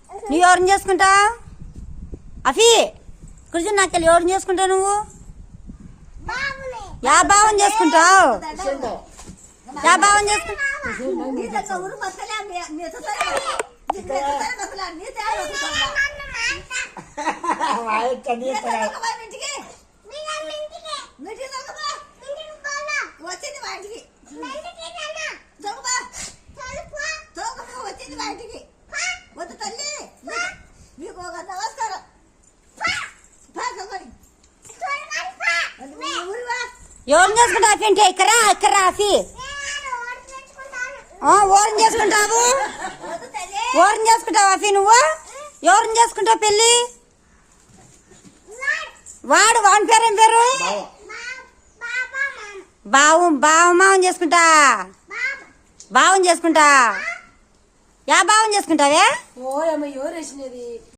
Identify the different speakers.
Speaker 1: నువ్వు ఎవరిని చేసుకుంటావు అఫీ కృష్ణ నాకు ఎవరిని చేసుకుంటావు నువ్వు యా భావం చేసుకుంటావు యా భావం చేసుకుంటావు ఎవరిని చేసుకుంటావు అఫీ అంటే ఇక్కడ అఫీ ఓరిని చేసుకుంటావు ఓరిని చేసుకుంటావు అఫీ నువ్వు ఎవరిని చేసుకుంటావు పెళ్ళి వాడు వాని పేరు ఏం పేరు బావం చేసుకుంటా భావం చేసుకుంటా యా భావం చేసుకుంటావే
Speaker 2: ఓ అమ్మ ఎవరు వేసినది